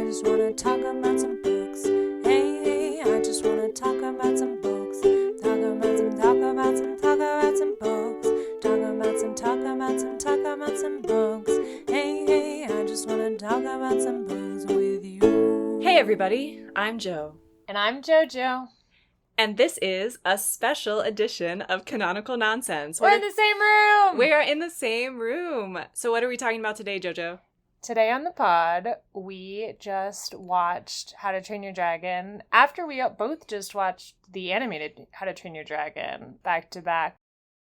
just wanna talk about some books. Hey, I just wanna talk about some books. Talk about some books. Talk about some books. Hey, I just wanna talk about some books with you. Hey everybody, I'm Jo. And I'm JoJo. And this is a special edition of Canonical Nonsense. We're in the same room! We are in the same room. So what are we talking about today, JoJo? Today on the pod, we just watched How to Train Your Dragon after we both just watched the animated How to Train Your Dragon back to back.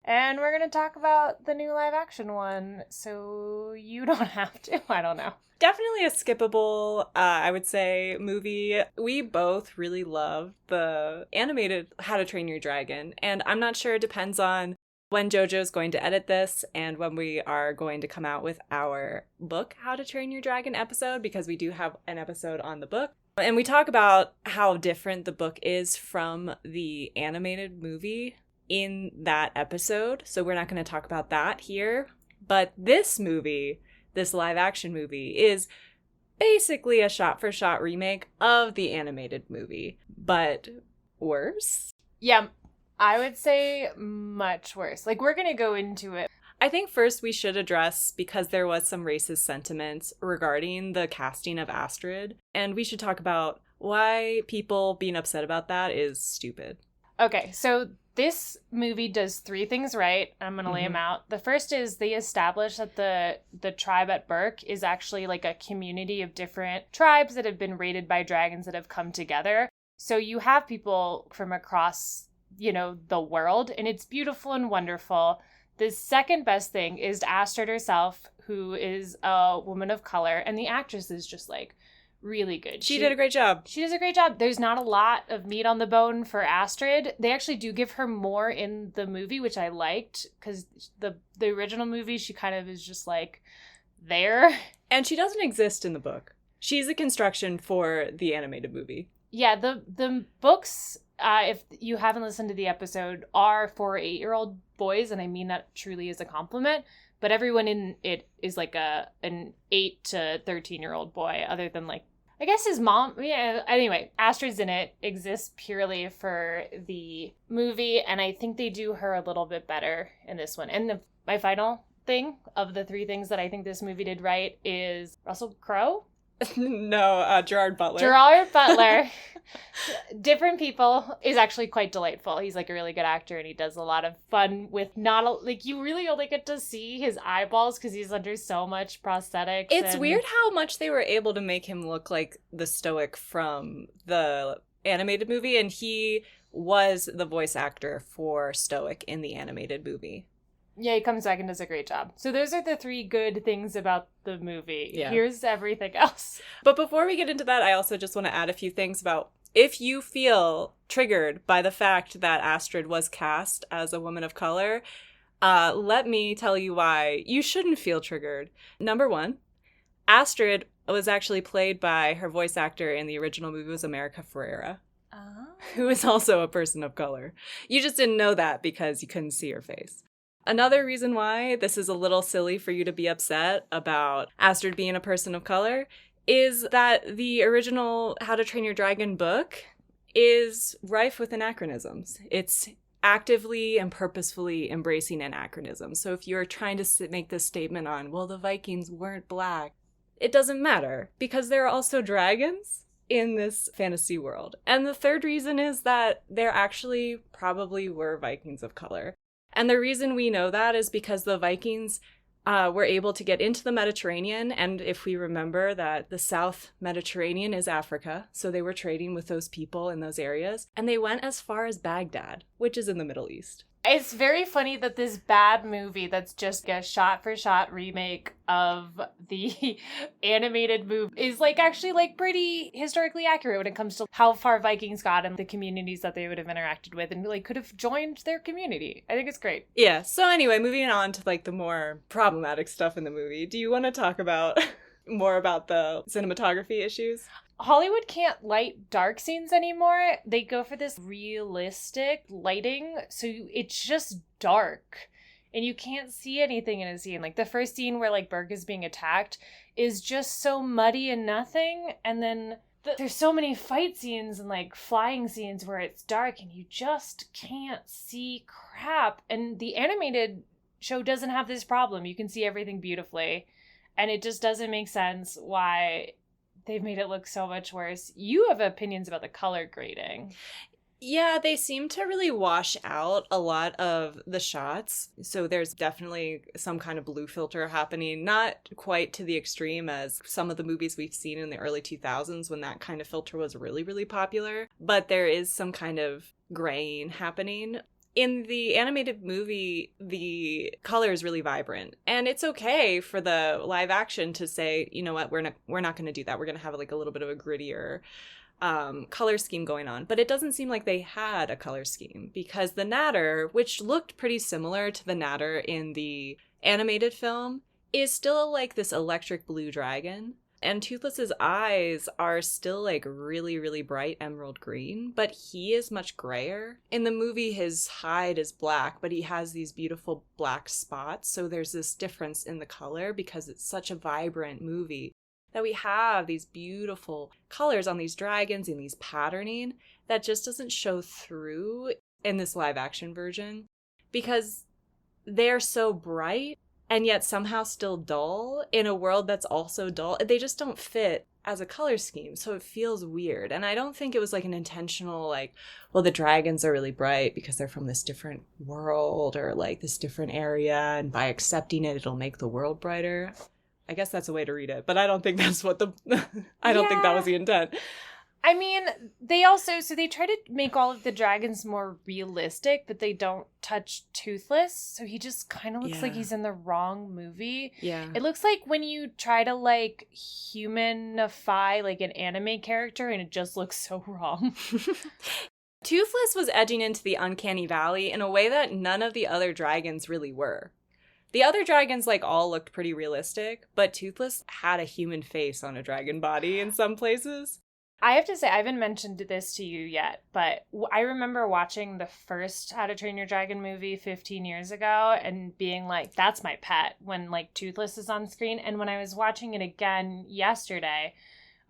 And we're going to talk about the new live action one, so you don't have to. I don't know. Definitely a skippable, I would say, movie. We both really love the animated How to Train Your Dragon, and I'm not sure, it depends on when JoJo's going to edit this and when we are going to come out with our book, How to Train Your Dragon episode, because we do have an episode on the book. And we talk about how different the book is from the animated movie in that episode, so we're not going to talk about that here. But this movie, this live action movie, is basically a shot-for-shot remake of the animated movie, but worse. Yeah, I would say much worse. Like, we're going to go into it. I think first we should address, because there was some racist sentiments regarding the casting of Astrid, and we should talk about why people being upset about that is stupid. Okay, so this movie does three things right. I'm going to lay them out. The first is they establish that the tribe at Berk is actually like a community of different tribes that have been raided by dragons that have come together. So you have people from across, the world, and it's beautiful and wonderful. The second best thing is Astrid herself, who is a woman of color, and the actress is just like really good. She did a great job. She does a great job. There's not a lot of meat on the bone for Astrid. They actually do give her more in the movie, which I liked, because the original movie, she kind of is just like there. And she doesn't exist in the book. She's a construction for the animated movie. Yeah, the books, if you haven't listened to the episode, are for 8-year-old boys, and I mean that truly as a compliment. But everyone in it is like an 8 to 13-year-old boy, other than like, I guess his mom. Yeah, anyway, Astrid's in it, exists purely for the movie, and I think they do her a little bit better in this one. And my final thing of the three things that I think this movie did right is Russell Crowe. No, Gerard Butler. Gerard Butler. Different people is actually quite delightful. He's like a really good actor, and he does a lot of fun with you really only get to see his eyeballs because he's under so much prosthetics. It's weird how much they were able to make him look like the Stoic from the animated movie, and he was the voice actor for Stoic in the animated movie. Yeah, he comes back and does a great job. So those are the three good things about the movie. Yeah. Here's everything else. But before we get into that, I also just want to add a few things about if you feel triggered by the fact that Astrid was cast as a woman of color, let me tell you why you shouldn't feel triggered. Number one, Astrid was actually played by her voice actor in the original movie was America Ferrera, who is also a person of color. You just didn't know that because you couldn't see her face. Another reason why this is a little silly for you to be upset about Astrid being a person of color is that the original How to Train Your Dragon book is rife with anachronisms. It's actively and purposefully embracing anachronisms. So if you're trying to make this statement on, well, the Vikings weren't black, it doesn't matter because there are also dragons in this fantasy world. And the third reason is that there actually probably were Vikings of color. And the reason we know that is because the Vikings were able to get into the Mediterranean. And if we remember that the South Mediterranean is Africa, so they were trading with those people in those areas. And they went as far as Baghdad, which is in the Middle East. It's very funny that this bad movie that's just a shot-for-shot remake of the animated movie is actually pretty historically accurate when it comes to how far Vikings got and the communities that they would have interacted with and could have joined their community. I think it's great. Yeah, so anyway, moving on to the more problematic stuff in the movie. Do you want to talk about more about the cinematography issues? Hollywood can't light dark scenes anymore. They go for this realistic lighting, so it's just dark. and you can't see anything in a scene. Like the first scene where like Burke is being attacked is just so muddy and nothing, and then there's so many fight scenes and like flying scenes where it's dark and you just can't see crap. And the animated show doesn't have this problem. You can see everything beautifully, and it just doesn't make sense why they've made it look so much worse. You have opinions about the color grading. Yeah, they seem to really wash out a lot of the shots. So there's definitely some kind of blue filter happening, not quite to the extreme as some of the movies we've seen in the early 2000s when that kind of filter was really, really popular. But there is some kind of graying happening. In the animated movie, the color is really vibrant, and it's okay for the live action to say, you know what, we're not going to do that. We're going to have like a little bit of a grittier color scheme going on. But it doesn't seem like they had a color scheme, because the Natter, which looked pretty similar to the Natter in the animated film, is still like this electric blue dragon. And Toothless's eyes are still like really, really bright emerald green, but he is much grayer. In the movie, his hide is black, but he has these beautiful black spots. So there's this difference in the color because it's such a vibrant movie that we have these beautiful colors on these dragons and these patterning that just doesn't show through in this live action version because they're so bright and yet somehow still dull in a world that's also dull. They just don't fit as a color scheme, so it feels weird. And I don't think it was like an intentional, like, well, the dragons are really bright because they're from this different world or like this different area, and by accepting it, it'll make the world brighter. I guess that's a way to read it, but I don't think that's what I don't think that was the intent. I mean, they try to make all of the dragons more realistic, but they don't touch Toothless. So he just kind of looks like he's in the wrong movie. Yeah. It looks like when you try to like humanify like an anime character and it just looks so wrong. Toothless was edging into the uncanny valley in a way that none of the other dragons really were. The other dragons like all looked pretty realistic, but Toothless had a human face on a dragon body in some places. I have to say, I haven't mentioned this to you yet, but I remember watching the first How to Train Your Dragon movie 15 years ago and being like, that's my pet when like Toothless is on screen. And when I was watching it again yesterday,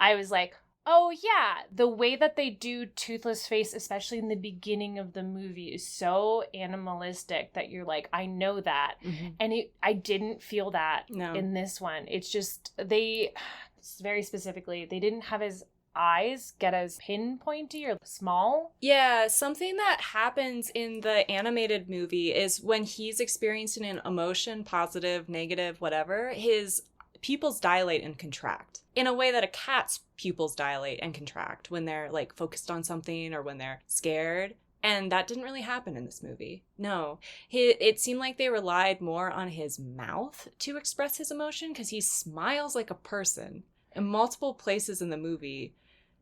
I was like, oh yeah, the way that they do Toothless face, especially in the beginning of the movie, is so animalistic that you're like, I know that. Mm-hmm. And I didn't feel that in this one. It's just, very specifically, they didn't have his eyes get as pinpointy or small. Yeah, something that happens in the animated movie is when he's experiencing an emotion, positive, negative, whatever, his pupils dilate and contract in a way that a cat's pupils dilate and contract when they're like focused on something or when they're scared. And that didn't really happen in this movie. No, it seemed like they relied more on his mouth to express his emotion because he smiles like a person in multiple places in the movie.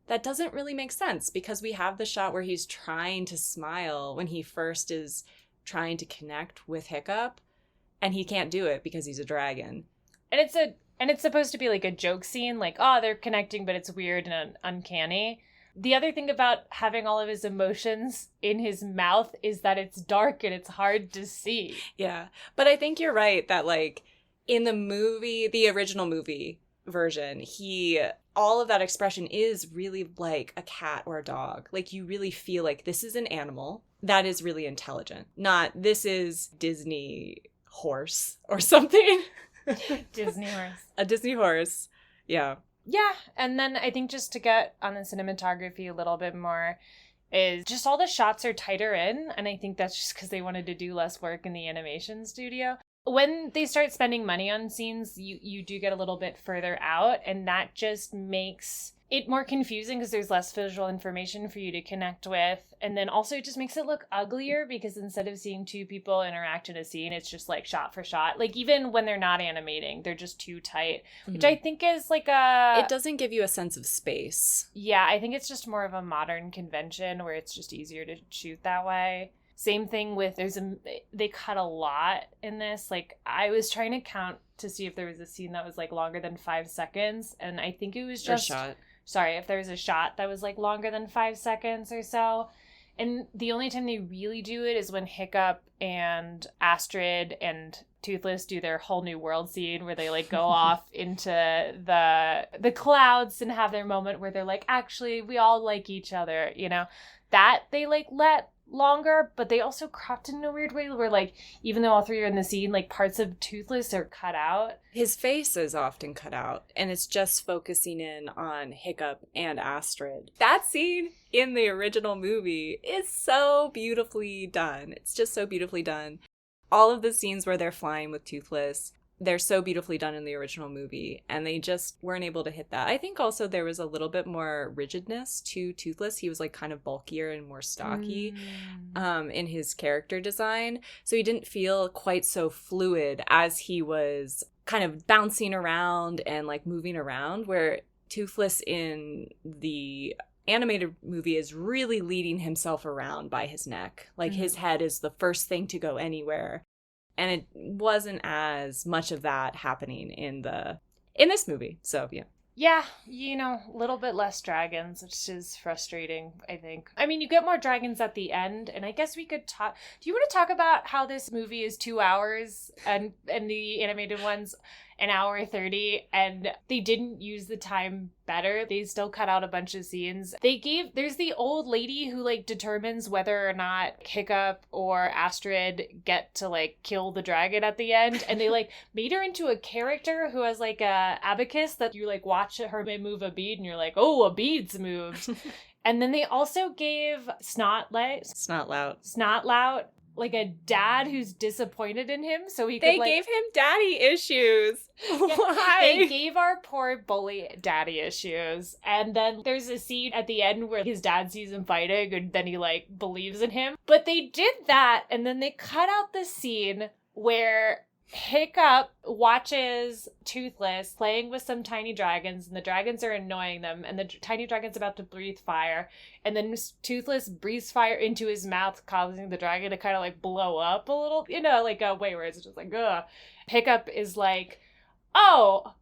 That doesn't really make sense because we have the shot where he's trying to smile when he first is trying to connect with Hiccup, and he can't do it because he's a dragon. And it's supposed to be like a joke scene, like, oh, they're connecting, but it's weird and uncanny. The other thing about having all of his emotions in his mouth is that it's dark and it's hard to see. Yeah, but I think you're right that like in the movie, the original movie version, all of that expression is really like a cat or a dog. Like you really feel like this is an animal that is really intelligent, not this is Disney horse or something. Disney horse. A Disney horse. Yeah. Yeah. And then I think just to get on the cinematography a little bit more is just all the shots are tighter in. And I think that's just because they wanted to do less work in the animation studio. When they start spending money on scenes, you do get a little bit further out, and that just makes it more confusing because there's less visual information for you to connect with. And then also it just makes it look uglier because instead of seeing two people interact in a scene, it's just like shot for shot. Like even when they're not animating, they're just too tight, which I think is like it doesn't give you a sense of space. Yeah, I think it's just more of a modern convention where it's just easier to shoot that way. Same thing with, they cut a lot in this. Like, I was trying to count to see if there was a scene that was, like, longer than 5 seconds. And I think it was just... shot. Sorry, if there was a shot that was, like, longer than 5 seconds or so. And the only time they really do it is when Hiccup and Astrid and Toothless do their whole new world scene where they like go off into the clouds and have their moment where they're like, actually, we all like each other, you know, that they like let longer, but they also cropped in a weird way where like, even though all three are in the scene, like parts of Toothless are cut out. His face is often cut out, and it's just focusing in on Hiccup and Astrid. That scene in the original movie is so beautifully done. It's just so beautifully done. All of the scenes where they're flying with Toothless, they're so beautifully done in the original movie, and they just weren't able to hit that. I think also there was a little bit more rigidness to Toothless. He was like kind of bulkier and more stocky in his character design, so he didn't feel quite so fluid as he was kind of bouncing around and like moving around, where Toothless in the animated movie is really leading himself around by his neck. Like his head is the first thing to go anywhere. And it wasn't as much of that happening in this movie. So, yeah. Yeah, you know, a little bit less dragons, which is frustrating, I think. I mean, you get more dragons at the end, and I guess we could talk... Do you want to talk about how this movie is 2 hours, and the animated one's an hour 30, and they didn't use the time better? They still cut out a bunch of scenes. There's the old lady who, like, determines whether or not Hiccup or Astrid get to, like, kill the dragon at the end, and they, like, made her into a character who has, like, a abacus that you, like, watch her move a bead, and you're like, oh, a bead's moved. And then they also gave Snotlout like a dad who's disappointed in him, so he could They gave him daddy issues. Why? They gave our poor bully daddy issues. And then there's a scene at the end where his dad sees him fighting and then he like believes in him. But they did that, and then they cut out the scene where Hiccup watches Toothless playing with some tiny dragons, and the dragons are annoying them, and the tiny dragon's about to breathe fire, and then Toothless breathes fire into his mouth, causing the dragon to kind of like blow up a little, you know, like a way where it's just like, ugh. Hiccup is like, oh,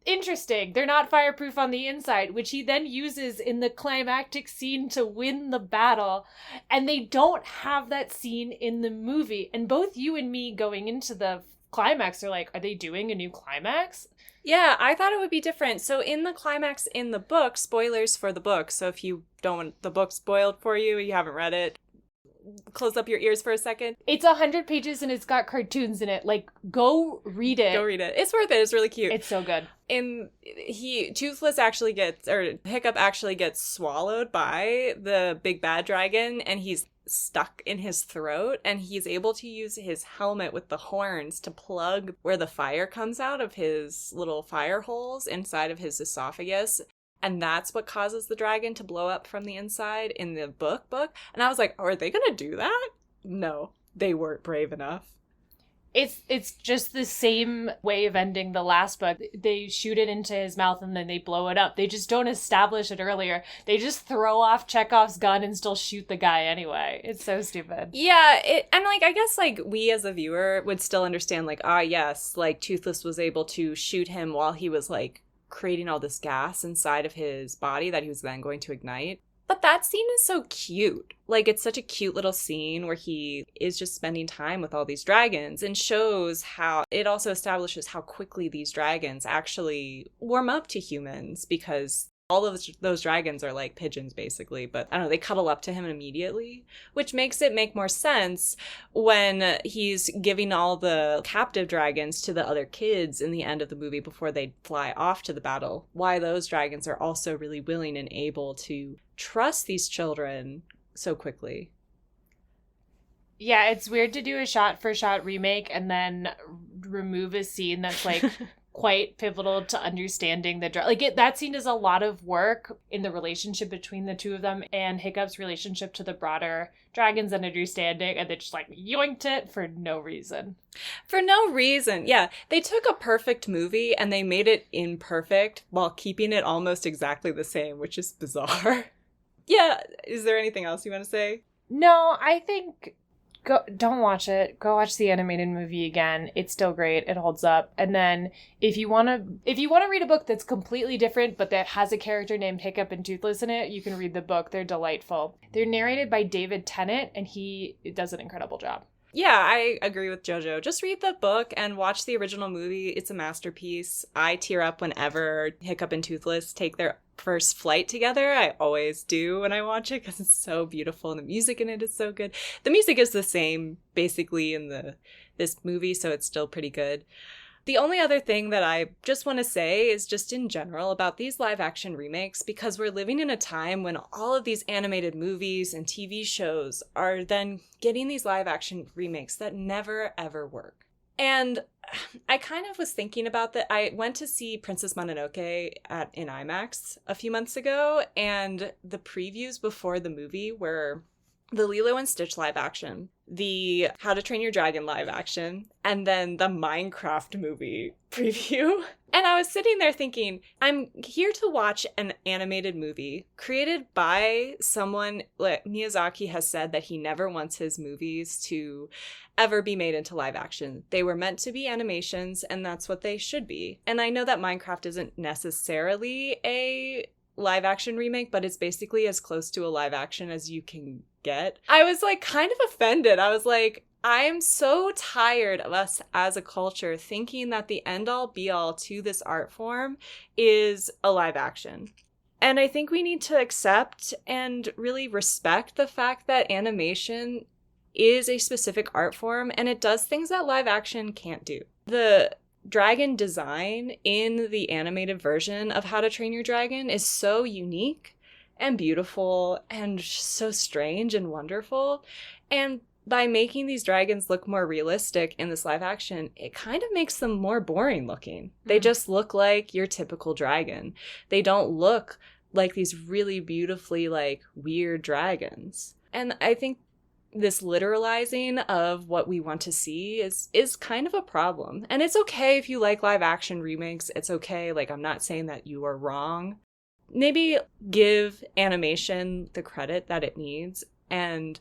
interesting, they're not fireproof on the inside, which he then uses in the climactic scene to win the battle. And they don't have that scene in the movie, and both you and me going into the climax are like, are they doing a new climax? Yeah, I thought it would be different. So in the climax in the book, spoilers for the book, so if you don't want the book spoiled for you, you haven't read it, close up your ears for a second. It's 100 pages and it's got cartoons in it. Like, go read it. Go read it. It's worth it. It's really cute. It's so good. Toothless actually gets, or Hiccup actually gets swallowed by the big bad dragon, and he's stuck in his throat, and he's able to use his helmet with the horns to plug where the fire comes out of his little fire holes inside of his esophagus. And that's what causes the dragon to blow up from the inside in the book. And I was like, are they going to do that? No, they weren't brave enough. It's just the same way of ending the last book. They shoot it into his mouth and then they blow it up. They just don't establish it earlier. They just throw off Chekhov's gun and still shoot the guy anyway. It's so stupid. Yeah, and like, I guess like we as a viewer would still understand like, yes, like Toothless was able to shoot him while he was like creating all this gas inside of his body that he was then going to ignite. But that scene is so cute. Like, it's such a cute little scene where he is just spending time with all these dragons, and shows how it also establishes how quickly these dragons actually warm up to humans, because all of those dragons are like pigeons, basically. But I don't know, they cuddle up to him immediately, which makes it make more sense when he's giving all the captive dragons to the other kids in the end of the movie before they fly off to the battle. Why those dragons are also really willing and able to trust these children so quickly. Yeah, it's weird to do a shot-for-shot remake and then remove a scene that's like quite pivotal to understanding the that scene is a lot of work in the relationship between the two of them and Hiccup's relationship to the broader dragons and understanding, and they just like yoinked it for no reason. For no reason. Yeah, they took a perfect movie and they made it imperfect while keeping it almost exactly the same, which is bizarre. Yeah, is there anything else you want to say? No, I think Don't watch it. Go watch the animated movie again. It's still great. It holds up. And then if you want to read a book that's completely different but that has a character named Hiccup and Toothless in it, you can read the book. They're delightful. They're narrated by David Tennant, and he does an incredible job. Yeah, I agree with JoJo. Just read the book and watch the original movie. It's a masterpiece. I tear up whenever Hiccup and Toothless take their first flight together. I always do when I watch it because it's so beautiful and the music in it is so good. The music is the same basically in this movie, so it's still pretty good. The only other thing that I just want to say is just in general about these live action remakes, because we're living in a time when all of these animated movies and TV shows are then getting these live action remakes that never ever work. And I kind of was thinking about that. I went to see Princess Mononoke in IMAX a few months ago, and the previews before the movie were the Lilo and Stitch live action, the How to Train Your Dragon live action, and then the Minecraft movie preview. And I was sitting there thinking, I'm here to watch an animated movie created by someone, like Miyazaki has said that he never wants his movies to ever be made into live action. They were meant to be animations, and that's what they should be. And I know that Minecraft isn't necessarily a live action remake, but it's basically as close to a live action as you can get. I was like kind of offended. I was like, I am so tired of us as a culture thinking that the end all be all to this art form is a live action. And I think we need to accept and really respect the fact that animation is a specific art form and it does things that live action can't do. The dragon design in the animated version of How to Train Your Dragon is so unique and beautiful and so strange and wonderful. And by making these dragons look more realistic in this live action, it kind of makes them more boring looking. They just look like your typical dragon. They don't look like these really beautifully like weird dragons. And I think this literalizing of what we want to see is kind of a problem. And it's okay if you like live action remakes. It's okay. Like, I'm not saying that you are wrong. Maybe give animation the credit that it needs and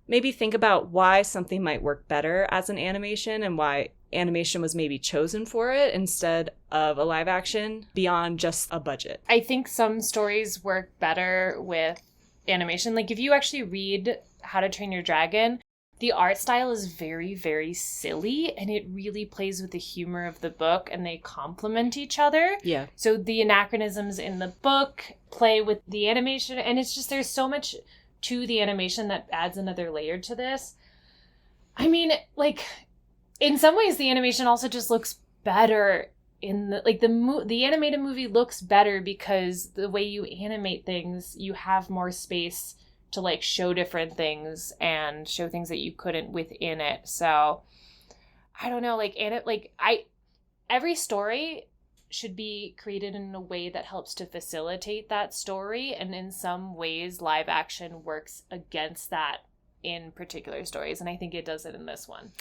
maybe think about why something might work better as an animation and why animation was maybe chosen for it instead of a live action beyond just a budget. I think some stories work better with animation. Like if you actually read How to Train Your Dragon, the art style is very, very silly and it really plays with the humor of the book and they complement each other. Yeah. So the anachronisms in the book play with the animation and it's just there's so much to the animation that adds another layer to this. I mean, like in some ways the animation also just looks better in the animated movie looks better because the way you animate things, you have more space to like show different things and show things that you couldn't within it. So I don't know, every story should be created in a way that helps to facilitate that story, and in some ways live action works against that in particular stories, and I think it does it in this one.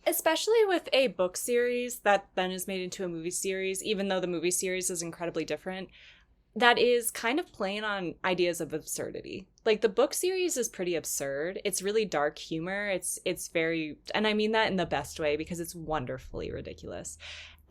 Especially with a book series that then is made into a movie series, even though the movie series is incredibly different, that is kind of playing on ideas of absurdity. Like the book series is pretty absurd. It's really dark humor. It's very, and I mean that in the best way because it's wonderfully ridiculous.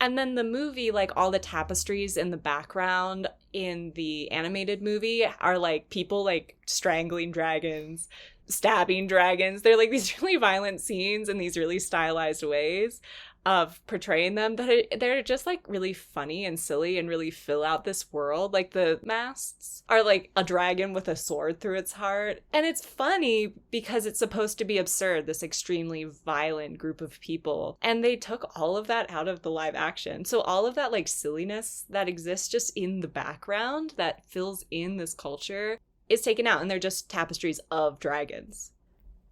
And then the movie, like all the tapestries in the background in the animated movie are like people like strangling dragons, stabbing dragons. They're like these really violent scenes in these really stylized ways of portraying them, but they're just like really funny and silly and really fill out this world. Like the masts are like a dragon with a sword through its heart, and it's funny because it's supposed to be absurd, this extremely violent group of people, and they took all of that out of the live action. So all of that like silliness that exists just in the background that fills in this culture is taken out, and they're just tapestries of dragons,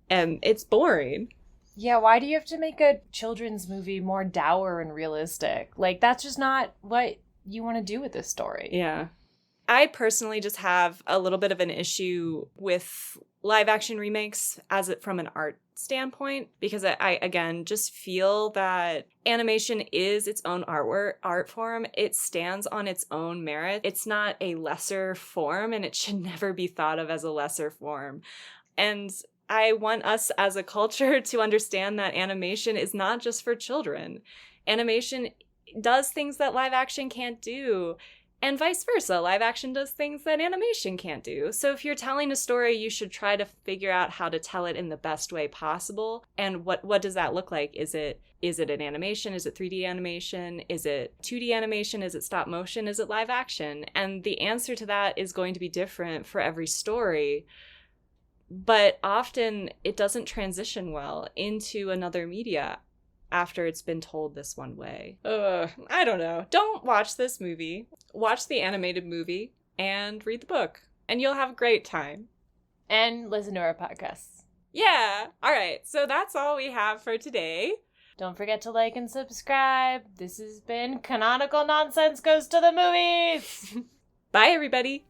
and it's boring. Yeah, why do you have to make a children's movie more dour and realistic? Like, that's just not what you want to do with this story. Yeah. I personally just have a little bit of an issue with live action remakes from an art standpoint, because I again, just feel that animation is its own art form. It stands on its own merit. It's not a lesser form, and it should never be thought of as a lesser form. And I want us as a culture to understand that animation is not just for children. Animation does things that live action can't do. And vice versa, live action does things that animation can't do. So if you're telling a story, you should try to figure out how to tell it in the best way possible. And what does that look like? Is it an animation? Is it 3D animation? Is it 2D animation? Is it stop motion? Is it live action? And the answer to that is going to be different for every story. But often it doesn't transition well into another media after it's been told this one way. I don't know. Don't watch this movie. Watch the animated movie and read the book, and you'll have a great time. And listen to our podcasts. Yeah. All right. So that's all we have for today. Don't forget to like and subscribe. This has been Canonical Nonsense Goes to the Movies. Bye, everybody.